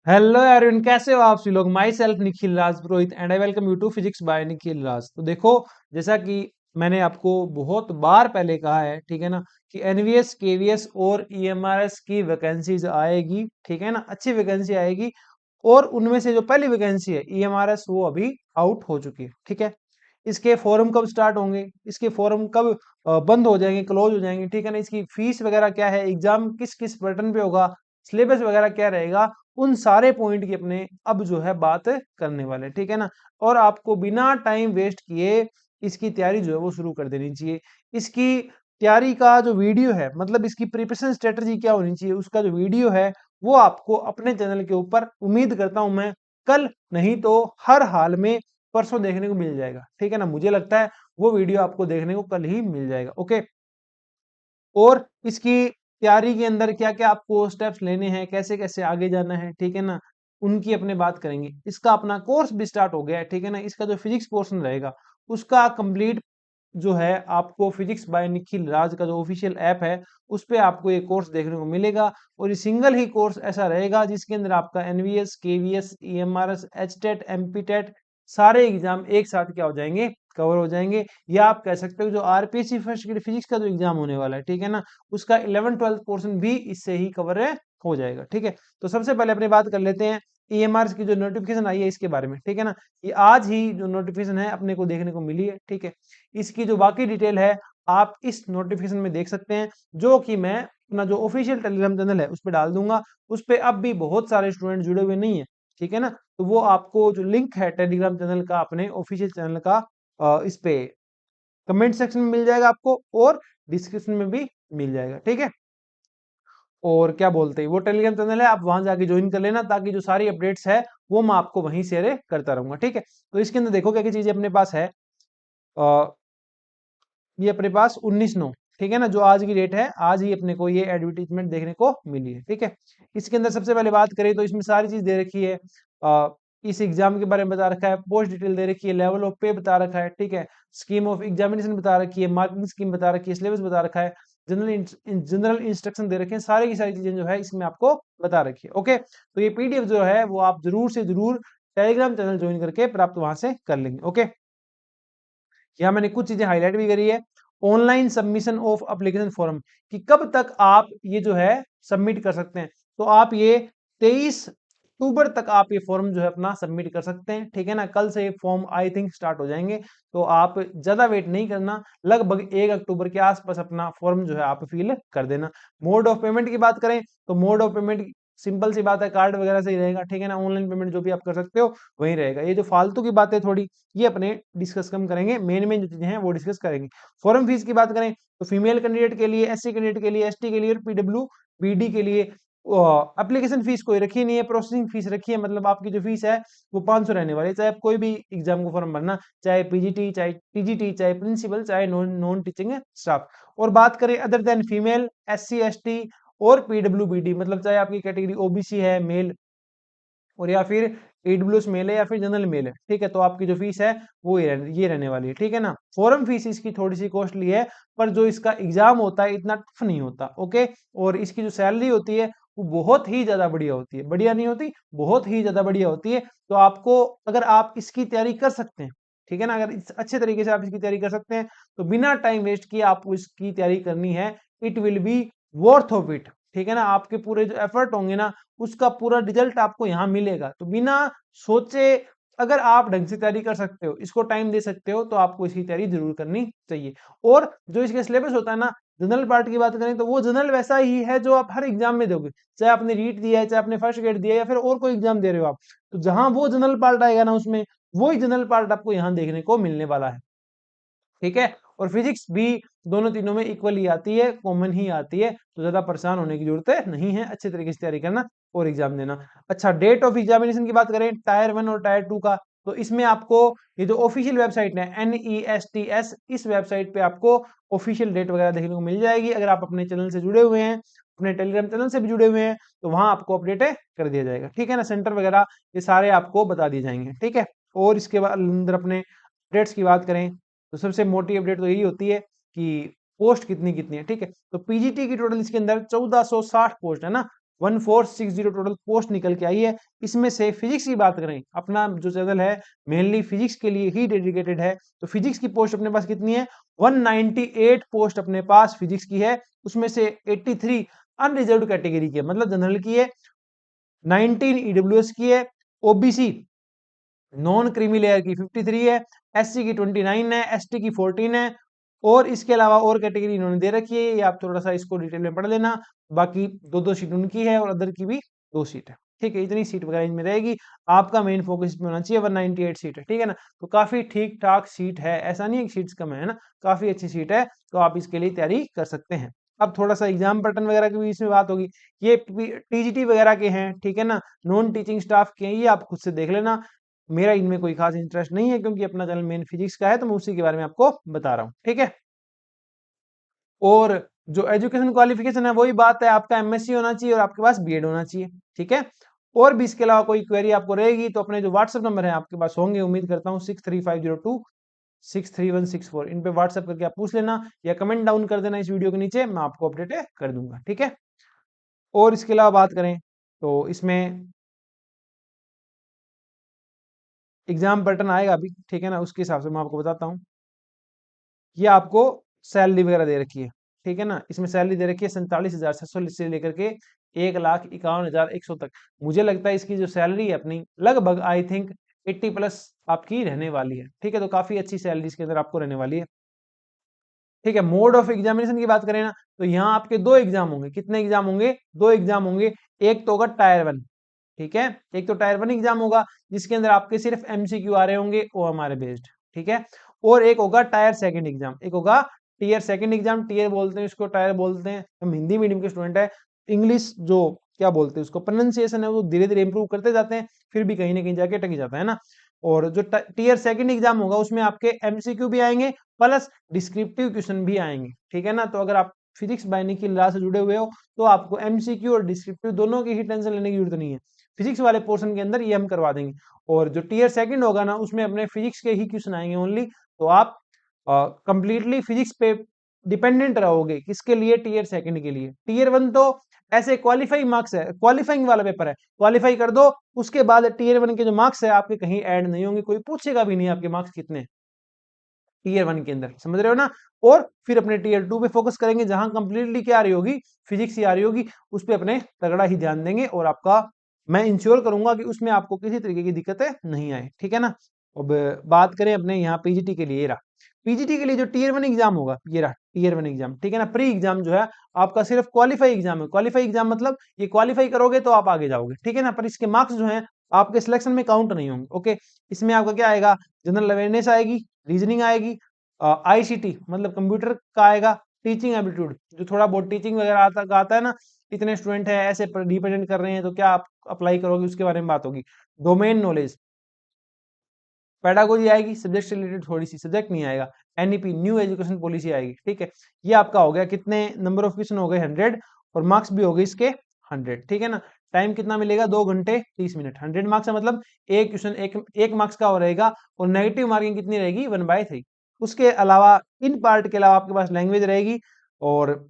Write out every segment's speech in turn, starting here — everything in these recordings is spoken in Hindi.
हेलो एवरीवन, कैसे हो आप सभी लोग। Myself Nikhil Raj Purohit and I welcome you to physics by Nikhil Raj. तो देखो, जैसा कि मैंने आपको बहुत बार पहले कहा है, ठीक है ना, कि एनवीएस केवीएस और ईएमआरएस की वैकेंसीज आएगी, ठीक है ना, अच्छी वैकेंसी आएगी। और उनमें से जो पहली वैकेंसी है ईएमआरएस, वो अभी आउट हो चुकी है, ठीक है। इसके फॉर्म कब स्टार्ट होंगे, इसके फॉर्म कब बंद हो जाएंगे, क्लोज हो जाएंगे, ठीक है ना, इसकी फीस वगैरह क्या है, एग्जाम किस किस पैटर्न पे होगा, सिलेबस वगैरह क्या रहेगा, उन सारे पॉइंट की अपने अब जो है बात करने वाले, ठीक है ना। और आपको बिना टाइम वेस्ट किए इसकी तैयारी जो है वो शुरू कर देनी चाहिए। इसकी तैयारी का जो वीडियो है, मतलब इसकी प्रिपरेशन स्ट्रेटजी क्या होनी चाहिए, उसका जो वीडियो है वो आपको अपने चैनल के ऊपर, उम्मीद करता हूं मैं, कल नहीं तो हर हाल में परसों देखने को मिल जाएगा, ठीक है ना। मुझे लगता है वो वीडियो आपको देखने को कल ही मिल जाएगा, ओके। और इसकी तैयारी के अंदर क्या क्या आपको स्टेप्स लेने हैं, कैसे कैसे आगे जाना है, ठीक है ना, उनकी अपने बात करेंगे। इसका अपना कोर्स भी स्टार्ट हो गया है, ठीक है ना। इसका जो फिजिक्स पोर्शन रहेगा उसका कंप्लीट जो है आपको फिजिक्स बाय निखिल राज का जो ऑफिशियल ऐप है उस पे आपको ये कोर्स देखने को मिलेगा। और ये सिंगल ही कोर्स ऐसा रहेगा जिसके अंदर आपका NVS KVS EMRS HTET MPTET सारे एग्जाम एक साथ क्या हो जाएंगे, कवर हो जाएंगे। या आप कह सकते हो जो आरपीएससी फर्स्ट ग्रेड फिजिक्स का जो एग्जाम होने वाला है, ठीक है ना, उसका 11th 12th पोर्शन भी इससे ही कवर हो जाएगा, ठीक है। तो सबसे पहले अपने बात कर लेते हैं ईएमआर की जो नोटिफिकेशन आई है इसके बारे में, ठीक है ना। ये आज ही जो नोटिफिकेशन है अपने को देखने को मिली है, ठीक है। इसकी जो बाकी डिटेल है आप इस नोटिफिकेशन में देख सकते हैं, जो कि मैं अपना जो ऑफिशियल टेलीग्राम चैनल है उस पर डाल दूंगा। उस पर अब भी बहुत सारे स्टूडेंट जुड़े हुए नहीं है, ठीक है ना। तो वो आपको जो लिंक है टेलीग्राम चैनल का, अपने ऑफिशियल चैनल का, इस पे कमेंट सेक्शन में मिल जाएगा आपको, और डिस्क्रिप्शन में भी मिल जाएगा, ठीक है। और क्या बोलते हैं, वो टेलीग्राम चैनल है, आप वहां जाके ज्वाइन कर लेना, ताकि जो सारी अपडेट्स है वो मैं आपको वहीं शेयर करता रहूंगा, ठीक है। तो इसके अंदर देखो क्या क्या चीजें अपने पास है। ये अपने पास 19/9, ठीक है ना, जो आज की डेट है, आज ही अपने को ये एडवर्टीजमेंट देखने को मिली है, ठीक है। इसके अंदर सबसे पहले बात करें तो इसमें सारी चीज दे रखी है। इस एग्जाम के बारे में बता रखा है, पोस्ट डिटेल दे रखी है, लेवल ऑफ पे बता रखा है, ठीक है। स्कीम ऑफ एग्जामिनेशन बता रखी है, मार्किंग स्कीम बता रखी है, सिलेबस बता रखा है, जनरल इंस्ट्रक्शन दे रखे हैं, सारी की सारी चीजें जो है इसमें आपको बता रखी है, ओके। तो ये पीडीएफ जो है वो आप जरूर से जरूर टेलीग्राम चैनल ज्वाइन करके प्राप्त वहां से कर लेंगे, ओके। यहाँ मैंने कुछ चीजें हाईलाइट भी करी है। Online submission of application form, कि कब तक आप ये जो है सबमिट कर सकते हैं। तो आप ये 23 अक्टूबर तक आप ये फॉर्म जो है अपना सबमिट कर सकते हैं, ठीक है ना। कल से फॉर्म आई थिंक स्टार्ट हो जाएंगे, तो आप ज्यादा वेट नहीं करना, लगभग 1 अक्टूबर के आसपास अपना फॉर्म जो है आप फिल कर देना। मोड ऑफ पेमेंट की बात करें तो मोड ऑफ पेमेंट सिंपल सी बात है, कार्ड वगैरह से ही रहेगा, ठीक है ना। ऑनलाइन पेमेंट जो भी आप कर सकते हो वही रहेगा। ये जो फालतू की बातें थोड़ी, ये अपने डिस्कस कम करेंगे, मेन मेन जो चीजें हैं वो डिस्कस करेंगे। फॉरम फीस की बात करें तो फीमेल कैंडिडेट के लिए, एससी कैंडिडेट के लिए, एसटी के लिए और पीडब्ल्यू बीडी के लिए एप्लीकेशन फीस कोई रखी नहीं है, प्रोसेसिंग फीस रखी है। मतलब आपकी जो फीस है वो 500 रहने वाली है, चाहे आप कोई भी एग्जाम को फॉर्म भरना, चाहे पीजीटी, चाहे टीजीटी, चाहे प्रिंसिपल, चाहे नॉन नॉन टीचिंग स्टाफ। और बात करें other than female, SC ST और पीडब्ल्यू बीडी, मतलब चाहे आपकी कैटेगरी ओबीसी है मेल, और या फिर ईडब्ल्यूएस मेल है या फिर जनरल मेल है, ठीक है, तो आपकी जो फीस है वो ये रहने वाली है, ठीक है ना। फॉरम फीस इसकी थोड़ी सी कॉस्टली है, पर जो इसका एग्जाम होता है इतना टफ नहीं होता, ओके। और इसकी जो सैलरी होती है वो बहुत ही ज्यादा बढ़िया होती है, बढ़िया नहीं होती, बहुत ही ज्यादा बढ़िया होती है। तो आपको, अगर आप इसकी तैयारी कर सकते हैं, ठीक है ना, अगर अच्छे तरीके से आप इसकी तैयारी कर सकते हैं, तो बिना टाइम वेस्ट किए आपको इसकी तैयारी करनी है। It will be worth of it, ठीक है ना। आपके पूरे जो एफर्ट होंगे ना, उसका पूरा रिजल्ट आपको यहाँ मिलेगा। तो बिना सोचे, अगर आप ढंग से तैयारी कर सकते हो, इसको टाइम दे सकते हो, तो आपको इसकी तैयारी जरूर करनी चाहिए। और जो इसका सिलेबस होता है ना, जनरल पार्ट की बात करें तो वो जनरल वैसा ही है जो आप हर एग्जाम में दोगे, चाहे आपने रीट दिया है, चाहे आपने फर्स्ट ग्रेड दिया है, या फिर और कोई एग्जाम दे रहे हो आप, तो जहां वो जनरल पार्ट आएगा ना, उसमें वही जनरल पार्ट आपको यहाँ देखने को मिलने वाला है, ठीक है। और फिजिक्स भी दोनों तीनों में इक्वल ही आती है, कॉमन ही आती है, तो ज्यादा परेशान होने की जरूरत नहीं है, अच्छे तरीके से तैयारी करना और एग्जाम देना। अच्छा, डेट ऑफ एग्जामिनेशन की बात करें टायर 1 और टायर 2 का, तो इसमें आपको ये जो ऑफिशियल वेबसाइट है NESTS, इस वेबसाइट पे आपको ऑफिशियल डेट वगैरह देखने को मिल जाएगी। अगर आप अपने चैनल से जुड़े हुए हैं, अपने टेलीग्राम चैनल से भी जुड़े हुए हैं, तो वहां आपको अपडेट कर दिया जाएगा, ठीक है ना। सेंटर वगैरह ये सारे आपको बता दिए जाएंगे, ठीक है। और इसके बाद अंदर अपने अपडेट्स की बात करें तो सबसे मोटी अपडेट तो यही होती है कि पोस्ट कितनी कितनी है, ठीक है। तो पीजीटी की टोटल इसके अंदर 1460 पोस्ट है ना, 1460 टोटल पोस्ट निकल के आई है। इसमें से फिजिक्स की बात करें, अपना जो चैनल है मेनली फिजिक्स के लिए ही डेडिकेटेड है, तो फिजिक्स की पोस्ट अपने पास कितनी है, 198 पोस्ट अपने पास फिजिक्स की है। उसमें से 83 अनरिजर्व कैटेगरी की है, मतलब जनरल की है, 19 ईडब्ल्यूएस की है, ओबीसी नॉन क्रीमी लेयर की 53 है, एससी की 29 है, एसटी की 14 है, और इसके अलावा और कैटेगरी इन्होंने दे रखी है, ये आप थोड़ा सा इसको डिटेल में पढ़ लेना। बाकी दो दो सीट उनकी है और अदर की भी 2 सीट है, ठीक है। इतनी सीट वगैरह इनमें रहेगी, आपका मेन फोकस इसमें होना चाहिए। 198 सीट है, ठीक है ना, तो काफी ठीक ठाक सीट है, ऐसा नहीं है कि सीट्स कम है ना, काफी अच्छी सीट है, तो आप इसके लिए तैयारी कर सकते हैं। अब थोड़ा सा एग्जाम पैटर्न वगैरह की भी इसमें बात होगी, ये टीजीटी वगैरह के हैं, ठीक है ना, नॉन टीचिंग स्टाफ के हैं, ये आप खुद से देख लेना, मेरा इनमें कोई खास इंटरेस्ट नहीं है, क्योंकि अपना चैनल मेन फिजिक्स का है, तो मैं उसी के बारे में आपको बता रहा हूँ, ठीक है। और जो एजुकेशन क्वालिफिकेशन है वही बात है, आपका एमएससी होना चाहिए और आपके पास बीएड होना चाहिए, ठीक है। और भी इसके अलावा कोई क्वेरी आपको रहेगी तो अपने जो व्हाट्सएप नंबर है आपके पास होंगे, उम्मीद करता हूँ 6350263164, इन पे व्हाट्सएप करके आप पूछ लेना, या कमेंट डाउन कर देना इस वीडियो के नीचे, मैं आपको अपडेट कर दूंगा, ठीक है। और इसके अलावा बात करें तो इसमें एग्जाम पैटर्न आएगा अभी, ठीक है ना, उसके हिसाब से मैं आपको बताता हूँ। ये आपको सैलरी वगैरह दे रखी है, ठीक है ना, इसमें सैलरी दे रखी है 47,700 से लेकर के 1,51,100 तक। मुझे लगता है इसकी जो सैलरी है अपनी लगभग आई थिंक 80 प्लस आपकी रहने वाली है, ठीक है, तो काफी अच्छी सैलरी इसके अंदर आपको रहने वाली है, ठीक है। मोड ऑफ एग्जामिनेशन की बात करें ना, तो यहाँ आपके 2 एग्जाम होंगे, कितने एग्जाम होंगे, 2 एग्जाम होंगे। एक तो होगा टायर 1, ठीक है, एक तो टायर 1 एग्जाम होगा, जिसके अंदर आपके सिर्फ एमसीक्यू आ रहे होंगे ओ हमारे बेस्ड, ठीक है। और एक होगा टायर 2 एग्जाम, एक होगा टीयर 2 एग्जाम, टीयर बोलते हैं इसको, टायर बोलते हैं, हम हिंदी मीडियम के स्टूडेंट है, इंग्लिश जो क्या बोलते हैं उसको प्रोनाउंसिएशन है वो धीरे धीरे इंप्रूव करते जाते हैं, फिर भी कहीं ना कहीं जाके टक जाता है ना। और जो टीयर 2 एग्जाम होगा उसमें आपके एमसीक्यू भी आएंगे प्लस डिस्क्रिप्टिव क्वेश्चन भी आएंगे, ठीक है ना। तो अगर आप फिजिक्स बाइनिंग की क्लास से जुड़े हुए हो तो आपको एमसीक्यू और डिस्क्रिप्टिव दोनों की ही टेंशन लेने की जरूरत नहीं है, फिजिक्स वाले पोर्शन के अंदर ये हम करवा देंगे। और जो टीयर 2 होगा ना उसमें अपने फिजिक्स के ही क्वेश्चन आएंगे ओनली, तो आप कंप्लीटली फिजिक्स पे डिपेंडेंट रहोगे, किसके लिए, टीयर 2 के लिए। टीयर 1 तो ऐसे क्वालिफाइंग मार्क्स है, क्वालिफाइंग वाला पेपर है, क्वालिफाई कर दो, उसके बाद टीयर 1 के जो मार्क्स है आपके कहीं ऐड नहीं होंगे, कोई पूछेगा भी नहीं आपके मार्क्स कितने टीयर 1 के अंदर, समझ रहे हो ना। और फिर अपने टीयर 2 पे फोकस करेंगे, जहां कंप्लीटली क्या आ रही होगी, फिजिक्स ही आ रही होगी, उस पर अपने तगड़ा ही ध्यान देंगे, और आपका मैं इंश्योर करूंगा कि उसमें आपको किसी तरीके की दिक्कतें नहीं आए, ठीक है ना। अब बात करें अपने यहाँ पीजीटी के लिए, ये रहा पीजीटी के लिए जो टीयर 1 एग्जाम होगा, ये रहा टीयर 1 एग्जाम, ठीक है ना। प्री एग्जाम जो है आपका सिर्फ क्वालिफाई एग्जाम है, क्वालिफाई एग्जाम मतलब ये क्वालिफाई करोगे तो आप आगे जाओगे, ठीक है ना, पर इसके मार्क्स जो है आपके सिलेक्शन में काउंट नहीं होंगे, ओके। इसमें आपका क्या आएगा, जनरल अवेयरनेस आएगी, रीजनिंग आएगी, आईसीटी मतलब कंप्यूटर का आएगा, टीचिंग एप्टीट्यूड जो थोड़ा बहुत टीचिंग वगैरह आता है ना, इतने स्टूडेंट है ऐसे रिप्रेजेंट कर रहे हैं तो क्या आप अप्लाई करोगे उसके बारे में बात होगी। डोमेन नॉलेज, पेडागोजी आएगी, सब्जेक्ट से रिलेटेड थोड़ी सी, सब्जेक्ट नहीं आएगा, एनईपी न्यू एजुकेशन पॉलिसी आएगी, ठीक है। ये आपका हो गया, कितने नंबर ऑफ क्वेश्चन हो गए 100, और मार्क्स भी हो गए इसके 100, ठीक है ना। टाइम कितना मिलेगा, 2 घंटे 30 मिनट, 100 मार्क्स है, मतलब एक क्वेश्चन एक मार्क्स का हो रहेगा, और नेगेटिव मार्किंग कितनी रहेगी, 1/3। उसके अलावा इन पार्ट के अलावा आपके पास लैंग्वेज रहेगी, और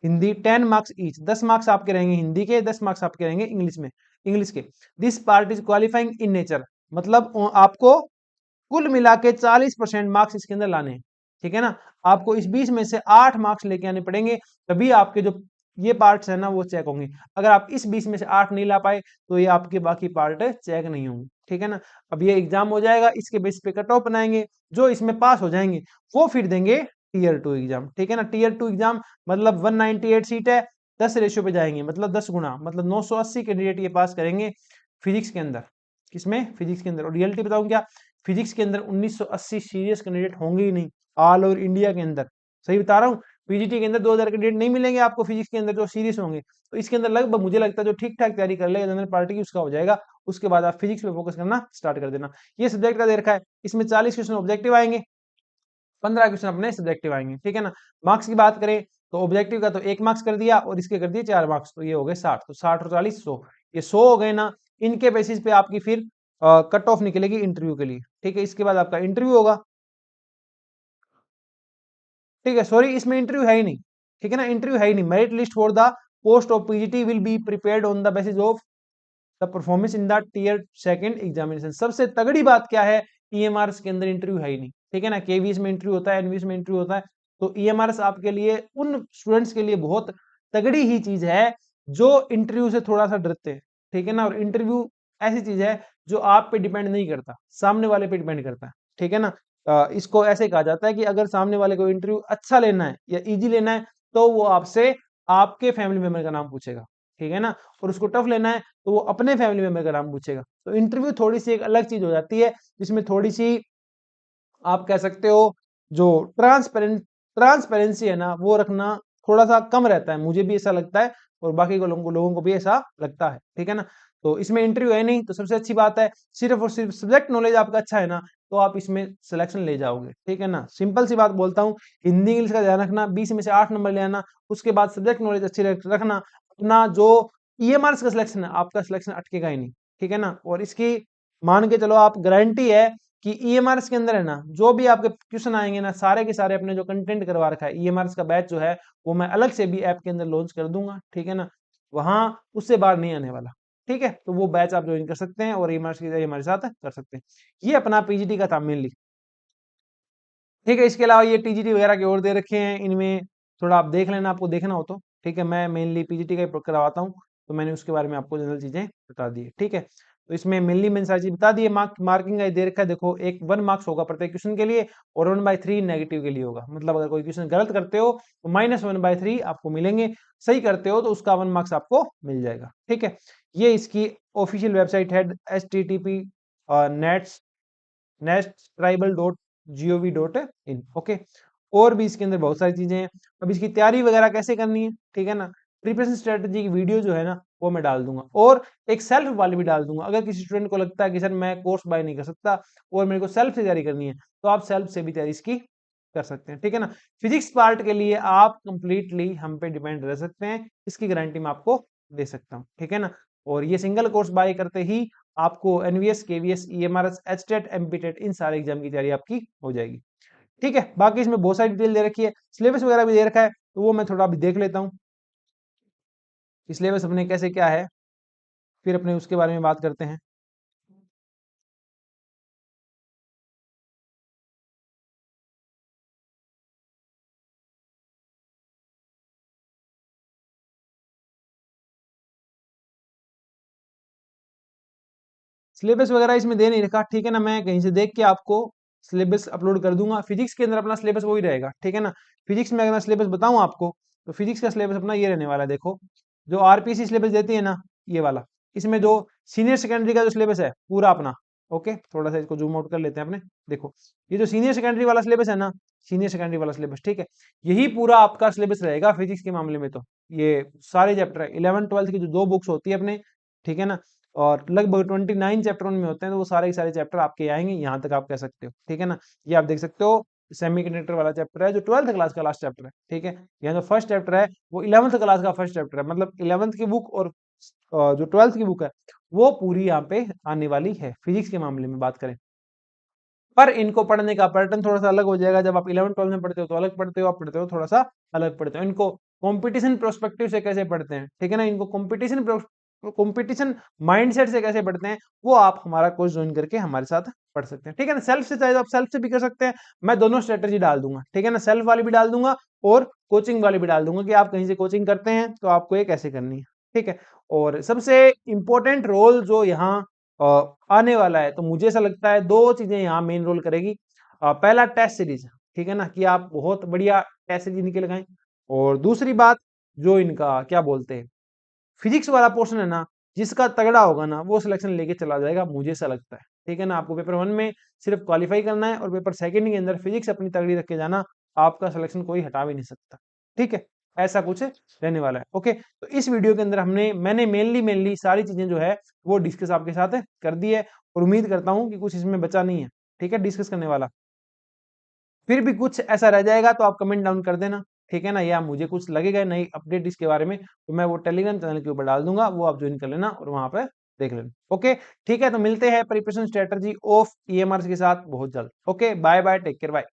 हिंदी 10 मार्क्स ईच, 10 मार्क्स आपके रहेंगे हिंदी के, 10 मार्क्स आपके रहेंगे इंग्लिश में, इंग्लिश के। This part is qualifying in nature, मतलब आपको कुल मिला के 40% मार्क्स इसके अंदर लाने हैं, ठीक है ना। आपको इस 20 में से 8 मार्क्स लेके आने पड़ेंगे, तभी आपके जो ये पार्ट्स है ना वो चेक होंगे। अगर आप इस 20 में से 8 नहीं ला पाए तो ये आपके बाकी पार्ट चेक नहीं होंगे, ठीक है ना। अब ये एग्जाम हो जाएगा, इसके बेस पे कट ऑफ बनाएंगे, जो इसमें पास हो जाएंगे वो फिर देंगे टीयर 2 एग्जाम, ठीक है ना। टीयर 2 एग्जाम मतलब 198 सीट है, 10 रेशियो पे जाएंगे, मतलब 10 गुना, मतलब 980 कैंडिडेट ये पास करेंगे फिजिक्स के अंदर, किसमें, फिजिक्स के अंदर। और रियलिटी बताऊं क्या, फिजिक्स के अंदर 1980 सीरियस कैंडिडेट होंगे ही नहीं ऑल ओवर इंडिया के अंदर, सही बता रहा हूँ। पीजीटी के अंदर 2000 कैंडिडेट नहीं मिलेंगे आपको फिजिक्स के अंदर जो सीरियस होंगे, तो इसके अंदर लगभग मुझे लगता है जो ठीक ठाक तैयारी कर लेगा जनरल पार्टी की उसका हो जाएगा। उसके बाद आप फिजिक्स पे फोकस करना स्टार्ट कर देना। ये सब्जेक्ट का दे रखा है, इसमें 40 क्वेश्चन ऑब्जेक्टिव आएंगे, 15 क्वेश्चन अपने सब्जेक्टिव आएंगे, ठीक है ना। मार्क्स की बात करें तो ऑब्जेक्टिव का तो 1 मार्क्स कर दिया, और इसके कर दिए 4 मार्क्स, तो ये हो गए 60, तो 60 और 40 100, ये 100 हो गए ना। इनके बेसिस पे आपकी फिर कट ऑफ निकलेगी इंटरव्यू के लिए, ठीक है। इसके बाद आपका इंटरव्यू होगा, ठीक है, सॉरी इसमें इंटरव्यू है ही नहीं, ठीक है ना, इंटरव्यू है ही नहीं, merit list for the post of PGT will be prepared on the basis of the performance in the tier second examination. सबसे तगड़ी बात क्या है, ईएमआरएस के अंदर इंटरव्यू है ही नहीं, ठीक है ना। केवीएस में इंटरव्यू होता है, एनवीएस में इंटरव्यू होता है, तो ईएमआरएस आपके लिए, उन स्टूडेंट्स के लिए बहुत तगड़ी ही चीज है जो इंटरव्यू से थोड़ा सा डरते हैं, ठीक है ना। और इंटरव्यू ऐसी चीज है जो आप पे डिपेंड नहीं करता, सामने वाले पे डिपेंड करता है, ठीक है ना। इसको ऐसे कहा जाता है कि अगर सामने वाले को इंटरव्यू अच्छा लेना है या इजी लेना है तो वो आपसे आपके फैमिली मेंबर का नाम पूछेगा, ठीक है ना। और उसको टफ लेना है तो वो अपने फैमिली मेंबर का नाम पूछेगा। तो इंटरव्यू थोड़ी सी एक अलग चीज हो जाती है, जिसमें थोड़ी सी आप कह सकते हो जो ट्रांसपेरेंसी है ना, वो रखना थोड़ा सा कम रहता है, मुझे भी ऐसा लगता है और बाकी को लोगों को भी ऐसा लगता है, ठीक है ना। तो इसमें इंटरव्यू है नहीं, तो सबसे अच्छी बात है, सिर्फ और सिर्फ सब्जेक्ट नॉलेज आपका अच्छा है ना, तो आप इसमें सिलेक्शन ले जाओगे, ठीक है ना। सिंपल सी बात बोलता हूँ, हिंदी इंग्लिश का ध्यान रखना, 20 में से 8 नंबर ले आना, उसके बाद सब्जेक्ट नॉलेज अच्छी रखना, अपना जो ईएमआरएस का सिलेक्शन है, आपका सिलेक्शन अटकेगा ही नहीं, ठीक है ना। और इसकी मान के चलो आप, गारंटी है कि ईएमआरएस के अंदर है ना, जो भी आपके क्वेश्चन आएंगे ना, सारे के सारे अपने जो कंटेंट करवा रखा है, ईएमआरएस का बैच जो है वो मैं अलग से भी ऐप के अंदर लॉन्च कर दूंगा, ठीक है ना। वहां उससे बाहर नहीं आने वाला, ठीक है। तो वो बैच आप ज्वाइन कर सकते हैं और ईएमआरएस की तैयारी हमारे साथ कर सकते हैं। ये अपना पीजीटी का था मेनली, ठीक है। इसके अलावा ये टीजीटी वगैरह के और दे रखे हैं, इनमें थोड़ा आप देख लेना, आपको देखना हो तो, ठीक है। मैं मेनली पीजीटी का ही करवाता हूँ, तो मैंने उसके बारे में आपको जनरल चीजें बता दी है, ठीक है। तो इसमें मेनली मैंने सारी चीज बता दी है। मार्किंग का दे रखा है, देखो, एक 1 मार्क्स होगा प्रत्येक क्वेश्चन के लिए और 1/3 नेगेटिव के लिए होगा। मतलब अगर कोई क्वेश्चन गलत करते हो तो -1/3 आपको मिलेंगे, सही करते हो तो उसका 1 मार्क्स आपको मिल जाएगा, ठीक है। ये इसकी ऑफिशियल वेबसाइट है, http netstribal.gov.in, ओके। और भी इसके अंदर बहुत सारी चीजें हैं। अब इसकी तैयारी वगैरह कैसे करनी है, ठीक है ना, प्रिपरेशन स्ट्रेटजी की वीडियो जो है ना वो मैं डाल दूंगा, और एक सेल्फ वाली भी डाल दूंगा। अगर किसी स्टूडेंट को लगता है कि सर मैं कोर्स बाय नहीं कर सकता और मेरे को सेल्फ से तैयारी करनी है, तो आप सेल्फ से भी तैयारी इसकी कर सकते हैं, ठीक है ना। फिजिक्स पार्ट के लिए आप कंप्लीटली हम पे डिपेंड रह सकते हैं, इसकी गारंटी मैं आपको दे सकता हूँ, ठीक है ना। और ये सिंगल कोर्स बाय करते ही आपको NVS, KVS, EMRS, HTET, MPTET, इन सारे एग्जाम की तैयारी आपकी हो जाएगी, ठीक है। बाकी इसमें बहुत सारी डिटेल दे रखी है, सिलेबस वगैरह भी दे रखा है, तो वो मैं थोड़ा अभी देख लेता हूँ सिलेबस अपने कैसे क्या है, फिर अपने उसके बारे में बात करते हैं। सिलेबस वगैरह इसमें दे नहीं रखा, ठीक है ना। मैं कहीं से देख के आपको सिलेबस अपलोड कर दूंगा। फिजिक्स के अंदर अपना सिलेबस वही रहेगा, ठीक है ना। फिजिक्स में अगर मैं सिलेबस बताऊं आपको, तो फिजिक्स का सिलेबस अपना ये रहने वाला है। देखो, जो आरपीसी सिलेबस देती है ना, ये वाला, इसमें जो सीनियर सेकेंडरी का जो सिलेबस है पूरा अपना, ओके, थोड़ा सा इसको जूम आउट कर लेते हैं अपने। देखो, ये जो सीनियर सेकेंडरी वाला सिलेबस है ना, सीनियर सेकेंडरी वाला सिलेबस, ठीक है, यही पूरा आपका सिलेबस रहेगा फिजिक्स के मामले में। तो ये सारे चैप्टर है, 11th 12th की जो 2 बुक्स होती है अपने, ठीक है ना, और लगभग 29 चैप्टर उनमें होते हैं, तो वो सारे के सारे चैप्टर आपके आएंगे, यहाँ तक आप कह सकते हो, ठीक है ना। ये आप देख सकते हो, सेमीकंडक्टर वाला चैप्टर है जो 12th क्लास का लास्ट चैप्टर है, ठीक है। यहाँ जो फर्स्ट चैप्टर है वो 11th क्लास का फर्स्ट चैप्टर है, मतलब 11th की बुक और जो 12th की बुक है वो पूरी यहाँ पे आने वाली है फिजिक्स के मामले में बात करें। पर इनको पढ़ने का पैटर्न थोड़ा सा अलग हो जाएगा, जब आप 11th 12th में पढ़ते हो तो अलग पढ़ते हो, आप पढ़ते हो थोड़ा सा अलग पढ़ते हो। इनको कंपटीशन प्रोस्पेक्टिव से कैसे पढ़ते हैं, ठीक है ना, इनको कंपटीशन माइंडसेट से कैसे पढ़ते हैं, वो आप हमारा कोर्स ज्वाइन करके हमारे साथ पढ़ सकते हैं, ठीक है ना। सेल्फ से चाहे तो आप सेल्फ से भी कर सकते हैं, मैं दोनों स्ट्रेटेजी डाल दूंगा, ठीक है ना, सेल्फ वाली भी डाल दूंगा और कोचिंग वाली भी डाल दूंगा, कि आप कहीं से कोचिंग करते हैं तो आपको ये कैसे करनी है, ठीक है। और सबसे इंपॉर्टेंट रोल जो यहाँ आने वाला है, तो मुझे ऐसा लगता है दो चीजें यहाँ मेन रोल करेगी। पहला टेस्ट सीरीज, ठीक है ना, कि आप बहुत बढ़िया टेस्ट सीरीज निकल गए। और दूसरी बात, जो इनका क्या बोलते हैं, फिजिक्स वाला पोर्शन है ना, जिसका तगड़ा होगा ना वो सिलेक्शन लेके चला जाएगा, मुझे ऐसा लगता है, ठीक है ना। आपको पेपर 1 में सिर्फ क्वालिफाई करना है और पेपर सेकंड के अंदर फिजिक्स अपनी तगड़ी रख के जाना, आपका सिलेक्शन कोई हटा भी नहीं सकता, ठीक है। ऐसा कुछ रहने वाला है, ओके। तो इस वीडियो के अंदर मैंने मेनली सारी चीजें जो है वो डिस्कस आपके साथ कर दी है, और उम्मीद करता हूं कि कुछ इसमें बचा नहीं है, ठीक है, डिस्कस करने वाला। फिर भी कुछ ऐसा रह जाएगा तो आप कमेंट डाउन कर देना, ठीक है ना, या मुझे कुछ लगेगा नई अपडेट इसके बारे में, तो मैं वो टेलीग्राम चैनल के ऊपर डाल दूंगा, वो आप ज्वाइन कर लेना और वहां पर देख लेना, ओके। ठीक है, तो मिलते हैं प्रिपरेशन स्ट्रेटजी ऑफ ईएमआर के साथ बहुत जल्द। Okay, bye bye, take care, bye.